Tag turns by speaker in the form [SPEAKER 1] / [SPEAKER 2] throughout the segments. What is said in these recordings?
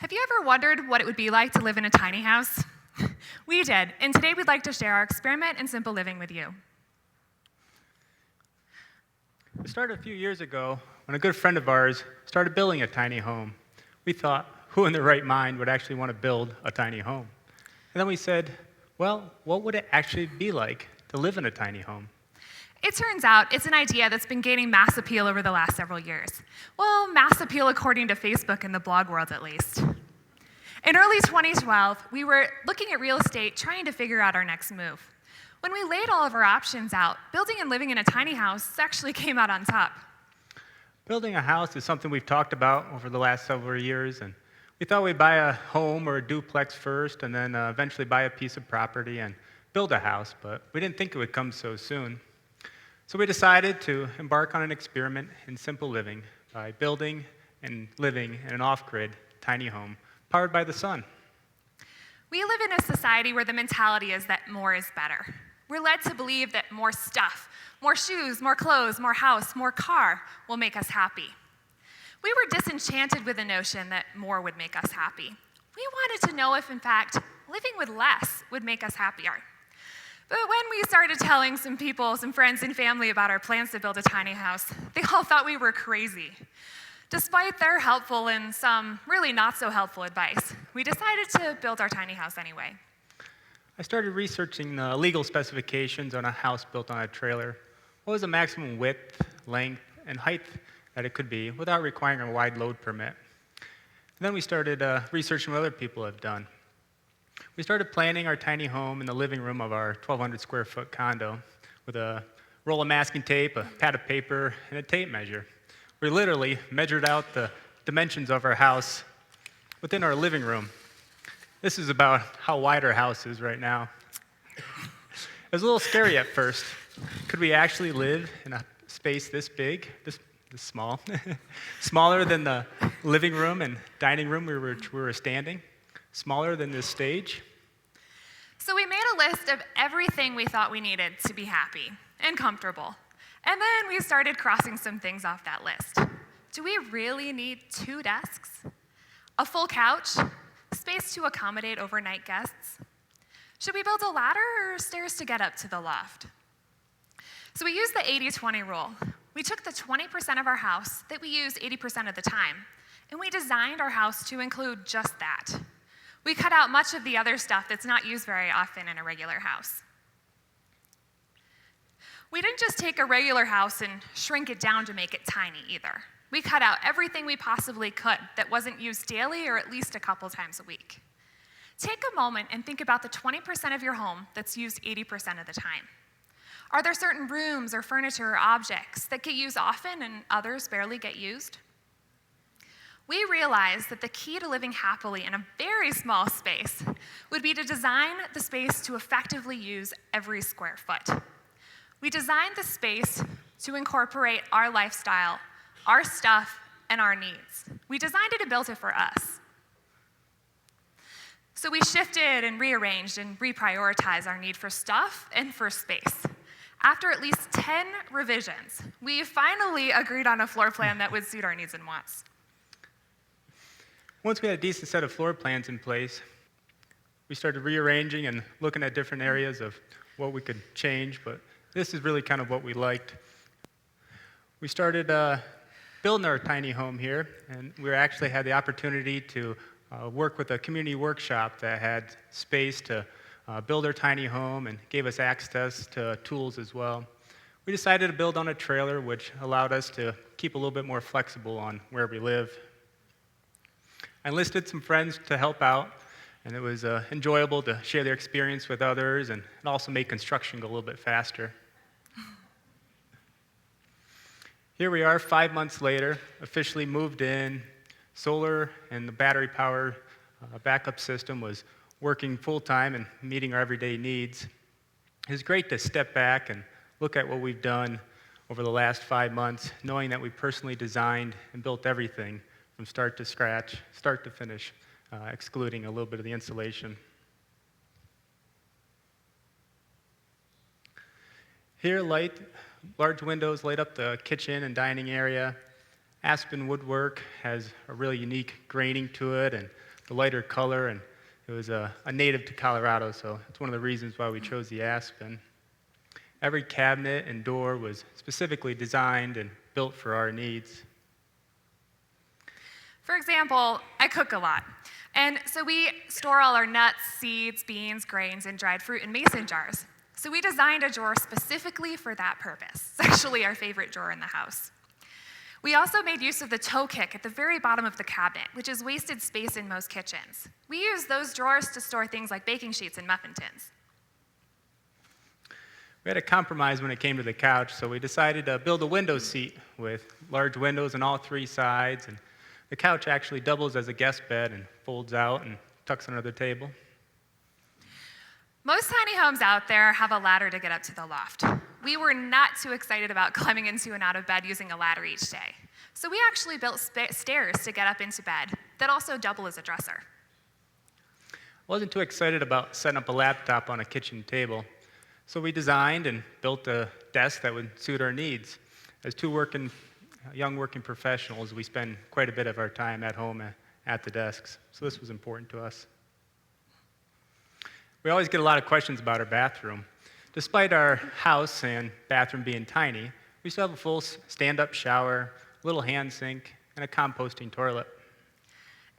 [SPEAKER 1] Have you ever wondered what it would be like to live in a tiny house? We did, and today we'd like to share our experiment in simple living with you.
[SPEAKER 2] It started a few years ago when a good friend of ours started building a tiny home. We thought, who in their right mind would actually want to build a tiny home? And then we said, well, what would it actually be like to live in a tiny home?
[SPEAKER 1] It turns out it's an idea that's been gaining mass appeal over the last several years. Well, mass appeal according to Facebook and the blog world at least. In early 2012, we were looking at real estate trying to figure out our next move. When we laid all of our options out, building and living in a tiny house actually came out on top.
[SPEAKER 2] Building a house is something we've talked about over the last several years, and we thought we'd buy a home or a duplex first and then eventually buy a piece of property and build a house, but we didn't think it would come so soon. So we decided to embark on an experiment in simple living by building and living in an off-grid tiny home powered by the sun.
[SPEAKER 1] We live in a society where the mentality is that more is better. We're led to believe that more stuff, more shoes, more clothes, more house, more car will make us happy. We were disenchanted with the notion that more would make us happy. We wanted to know if, in fact, living with less would make us happier. But when we started telling some people, some friends and family about our plans to build a tiny house, they all thought we were crazy. Despite their helpful and some really not so helpful advice, we decided to build our tiny house anyway.
[SPEAKER 2] I started researching the legal specifications on a house built on a trailer. What was the maximum width, length, and height that it could be without requiring a wide load permit? And then we started researching what other people have done. We started planning our tiny home in the living room of our 1,200 square foot condo with a roll of masking tape, a pad of paper, and a tape measure. We literally measured out the dimensions of our house within our living room. This is about how wide our house is right now. It was a little scary at first. Could we actually live in a space this big, this small, smaller than the living room and dining room we were standing, smaller than this stage?
[SPEAKER 1] So we made a list of everything we thought we needed to be happy and comfortable. And then we started crossing some things off that list. Do we really need 2 desks? A full couch? Space to accommodate overnight guests? Should we build a ladder or stairs to get up to the loft? So we used the 80-20 rule. We took the 20% of our house that we use 80% of the time, and we designed our house to include just that. We cut out much of the other stuff that's not used very often in a regular house. We didn't just take a regular house and shrink it down to make it tiny either. We cut out everything we possibly could that wasn't used daily or at least a couple times a week. Take a moment and think about the 20% of your home that's used 80% of the time. Are there certain rooms or furniture or objects that get used often and others barely get used? We realized that the key to living happily in a very small space would be to design the space to effectively use every square foot. We designed the space to incorporate our lifestyle, our stuff, and our needs. We designed it and built it for us. So we shifted and rearranged and reprioritized our need for stuff and for space. After at least 10 revisions, we finally agreed on a floor plan that would suit our needs and wants.
[SPEAKER 2] Once we had a decent set of floor plans in place, we started rearranging and looking at different areas of what we could change, but this is really kind of what we liked. We started building our tiny home here, and we actually had the opportunity to work with a community workshop that had space to build our tiny home and gave us access to tools as well. We decided to build on a trailer, which allowed us to keep a little bit more flexible on where we live. I enlisted some friends to help out, and it was enjoyable to share their experience with others and also make construction go a little bit faster. Here we are 5 months later, officially moved in. Solar and the battery power backup system was working full-time and meeting our everyday needs. It was great to step back and look at what we've done over the last 5 months, knowing that we personally designed and built everything from start to scratch, start to finish, excluding a little bit of the insulation. Here, large windows light up the kitchen and dining area. Aspen woodwork has a really unique graining to it, and the lighter color, and it was a native to Colorado, so it's one of the reasons why we chose the aspen. Every cabinet and door was specifically designed and built for our needs.
[SPEAKER 1] For example, I cook a lot. And so we store all our nuts, seeds, beans, grains, and dried fruit in mason jars. So we designed a drawer specifically for that purpose. It's actually our favorite drawer in the house. We also made use of the toe kick at the very bottom of the cabinet, which is wasted space in most kitchens. We use those drawers to store things like baking sheets and muffin tins.
[SPEAKER 2] We had a compromise when it came to the couch, so we decided to build a window seat with large windows on all three sides, and the couch actually doubles as a guest bed and folds out and tucks under the table.
[SPEAKER 1] Most tiny homes out there have a ladder to get up to the loft. We were not too excited about climbing into and out of bed using a ladder each day. So we actually built stairs to get up into bed that also double as a dresser.
[SPEAKER 2] Wasn't too excited about setting up a laptop on a kitchen table, so we designed and built a desk that would suit our needs. As two young working professionals, we spend quite a bit of our time at home at the desks, so this was important to us. We always get a lot of questions about our bathroom. Despite our house and bathroom being tiny, we still have a full stand-up shower, a little hand sink, and a composting toilet.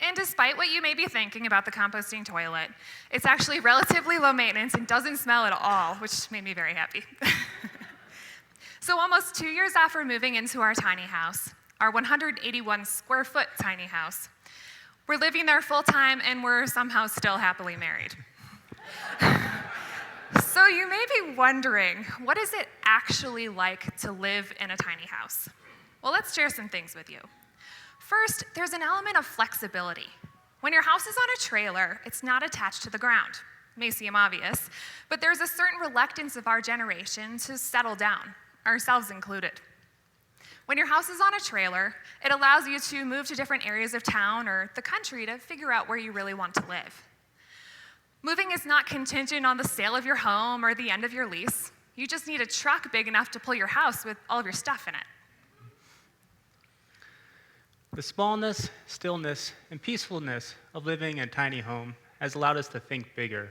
[SPEAKER 1] And despite what you may be thinking about the composting toilet, it's actually relatively low maintenance and doesn't smell at all, which made me very happy. So almost 2 years after moving into our tiny house, our 181 square foot tiny house, we're living there full time and we're somehow still happily married. So you may be wondering, what is it actually like to live in a tiny house? Well, let's share some things with you. First, there's an element of flexibility. When your house is on a trailer, it's not attached to the ground. It may seem obvious, but there's a certain reluctance of our generation to settle down, ourselves included. When your house is on a trailer, it allows you to move to different areas of town or the country to figure out where you really want to live. Moving is not contingent on the sale of your home or the end of your lease. You just need a truck big enough to pull your house with all of your stuff in it.
[SPEAKER 2] The smallness, stillness, and peacefulness of living in a tiny home has allowed us to think bigger.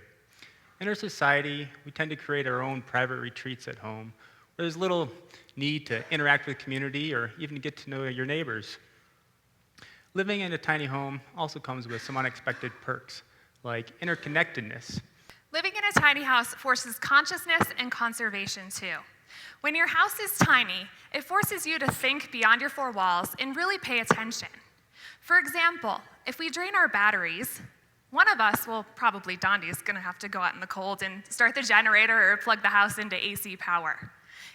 [SPEAKER 2] In our society, we tend to create our own private retreats at home, where there's little need to interact with community or even get to know your neighbors. Living in a tiny home also comes with some unexpected perks, like interconnectedness.
[SPEAKER 1] Living in a tiny house forces consciousness and conservation too. When your house is tiny, it forces you to think beyond your four walls and really pay attention. For example, if we drain our batteries, one of us, well, probably Dondi, is going to have to go out in the cold and start the generator or plug the house into AC power.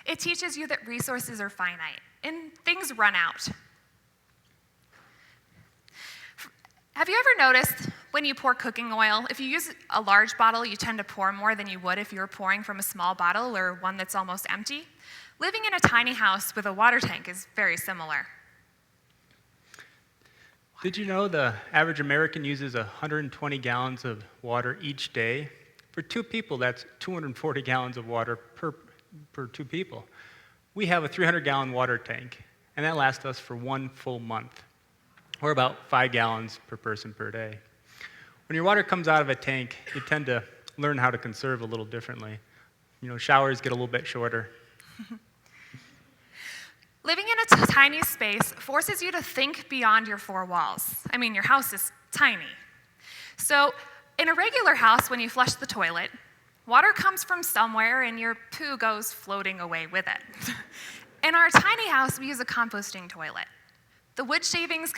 [SPEAKER 1] It teaches you that resources are finite and things run out. Have you ever noticed when you pour cooking oil, if you use a large bottle, you tend to pour more than you would if you were pouring from a small bottle or one that's almost empty? Living in a tiny house with a water tank is very similar.
[SPEAKER 2] Did you know the average American uses 120 gallons of water each day? For two people, that's 240 gallons of water per two people. We have a 300-gallon water tank, and that lasts us for 1 full month, or about 5 gallons per person per day. When your water comes out of a tank, you tend to learn how to conserve a little differently. Showers get a little bit shorter.
[SPEAKER 1] Living in a tiny space forces you to think beyond your four walls. I mean, your house is tiny. So in a regular house, when you flush the toilet, water comes from somewhere and your poo goes floating away with it. In our tiny house, we use a composting toilet. The wood shavings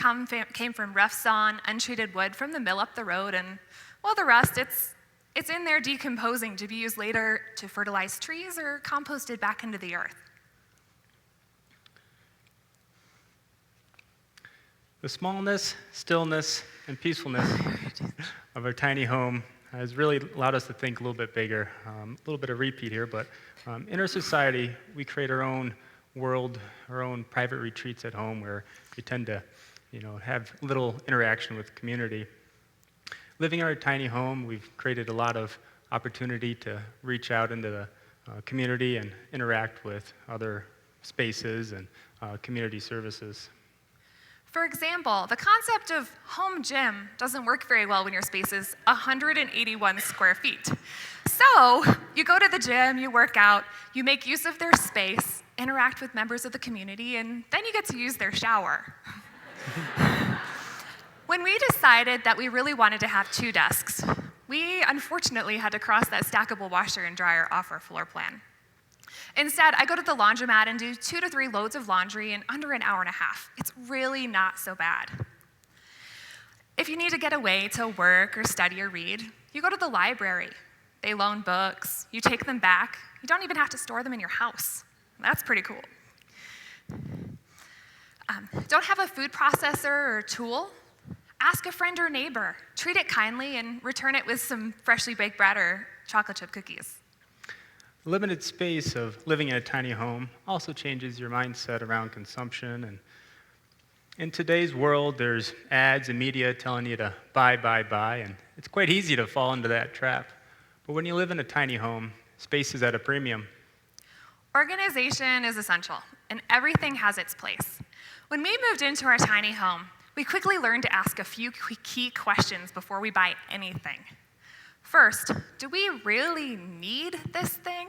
[SPEAKER 1] came from rough sawn, untreated wood from the mill up the road, and, well, the rest, it's in there decomposing to be used later to fertilize trees or composted back into the earth.
[SPEAKER 2] The smallness, stillness, and peacefulness of our tiny home has really allowed us to think a little bit bigger. A little bit of repeat here, but in our society, we create our own world, our own private retreats at home where we tend to, have little interaction with community. Living in our tiny home, we've created a lot of opportunity to reach out into the community and interact with other spaces and community services.
[SPEAKER 1] For example, the concept of home gym doesn't work very well when your space is 181 square feet. So you go to the gym, you work out, you make use of their space, interact with members of the community, and then you get to use their shower. When we decided that we really wanted to have 2 desks, we unfortunately had to cross that stackable washer and dryer off our floor plan. Instead, I go to the laundromat and do 2 to 3 loads of laundry in under an hour and a half. It's really not so bad. If you need to get away to work or study or read, you go to the library. They loan books, you take them back. You don't even have to store them in your house. That's pretty cool. Don't have a food processor or tool? Ask a friend or neighbor. Treat it kindly and return it with some freshly baked bread or chocolate chip cookies.
[SPEAKER 2] The limited space of living in a tiny home also changes your mindset around consumption. And in today's world, there's ads and media telling you to buy, and it's quite easy to fall into that trap. But when you live in a tiny home, space is at a premium.
[SPEAKER 1] Organization is essential, and everything has its place. When we moved into our tiny home, we quickly learned to ask a few key questions before we buy anything. First, do we really need this thing?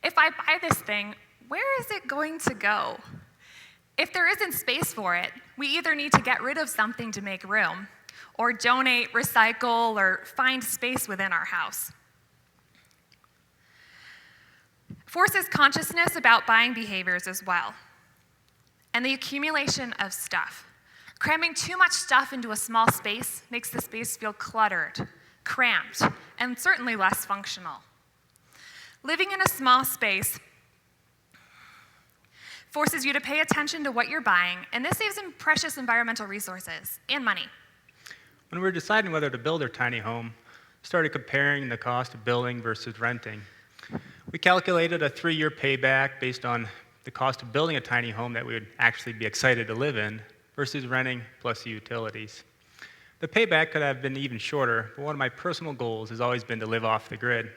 [SPEAKER 1] If I buy this thing, where is it going to go? If there isn't space for it, we either need to get rid of something to make room, or donate, recycle, or find space within our house. Forces consciousness about buying behaviors as well, and the accumulation of stuff. Cramming too much stuff into a small space makes the space feel cluttered, cramped, and certainly less functional. Living in a small space forces you to pay attention to what you're buying, and this saves in precious environmental resources and money.
[SPEAKER 2] When we were deciding whether to build our tiny home, we started comparing the cost of building versus renting. We calculated a 3-year payback based on the cost of building a tiny home that we would actually be excited to live in versus renting plus the utilities. The payback could have been even shorter, but one of my personal goals has always been to live off the grid.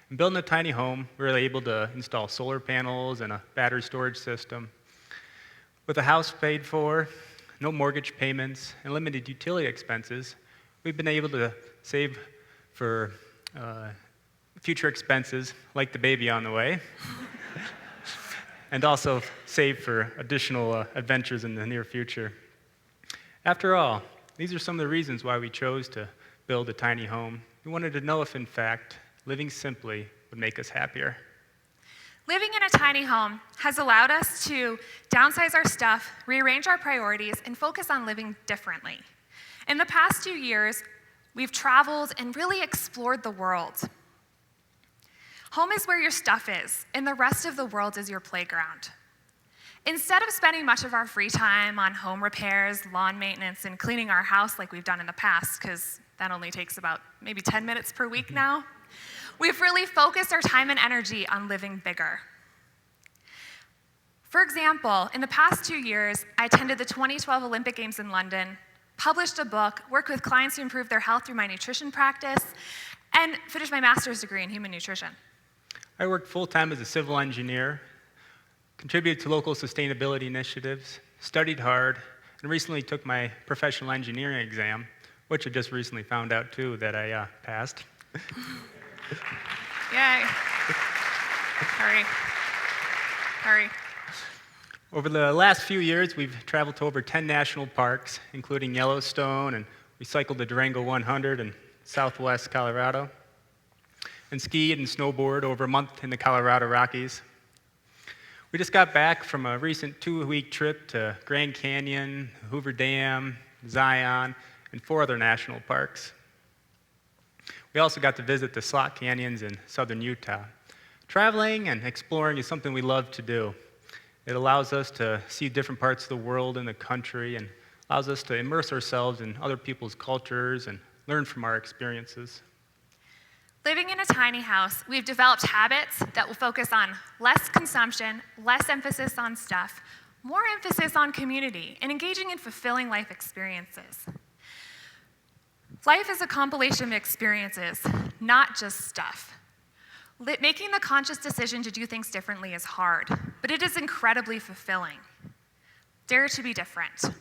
[SPEAKER 2] In building a tiny home, we were able to install solar panels and a battery storage system. With the house paid for, no mortgage payments, and limited utility expenses, we've been able to save for future expenses, like the baby on the way, and also save for additional adventures in the near future. After all, these are some of the reasons why we chose to build a tiny home. We wanted to know if, in fact, living simply would make us happier.
[SPEAKER 1] Living in a tiny home has allowed us to downsize our stuff, rearrange our priorities, and focus on living differently. In the past 2 years, we've traveled and really explored the world. Home is where your stuff is, and the rest of the world is your playground. Instead of spending much of our free time on home repairs, lawn maintenance, and cleaning our house like we've done in the past, because that only takes about maybe 10 minutes per week now, we've really focused our time and energy on living bigger. For example, in the past 2 years, I attended the 2012 Olympic Games in London, published a book, worked with clients to improve their health through my nutrition practice, and finished my master's degree in human nutrition.
[SPEAKER 2] I worked full-time as a civil engineer, contributed to local sustainability initiatives, studied hard, and recently took my professional engineering exam, which I just recently found out, too, that I passed.
[SPEAKER 1] Yay. Hurry.
[SPEAKER 2] Over the last few years, we've traveled to over 10 national parks, including Yellowstone, and we cycled the Durango 100 in southwest Colorado, and skied and snowboarded over a month in the Colorado Rockies. We just got back from a recent 2-week trip to Grand Canyon, Hoover Dam, Zion, and 4 other national parks. We also got to visit the slot canyons in southern Utah. Traveling and exploring is something we love to do. It allows us to see different parts of the world and the country, and allows us to immerse ourselves in other people's cultures and learn from our experiences.
[SPEAKER 1] Living in a tiny house, we've developed habits that will focus on less consumption, less emphasis on stuff, more emphasis on community, and engaging in fulfilling life experiences. Life is a compilation of experiences, not just stuff. Making the conscious decision to do things differently is hard, but it is incredibly fulfilling. Dare to be different.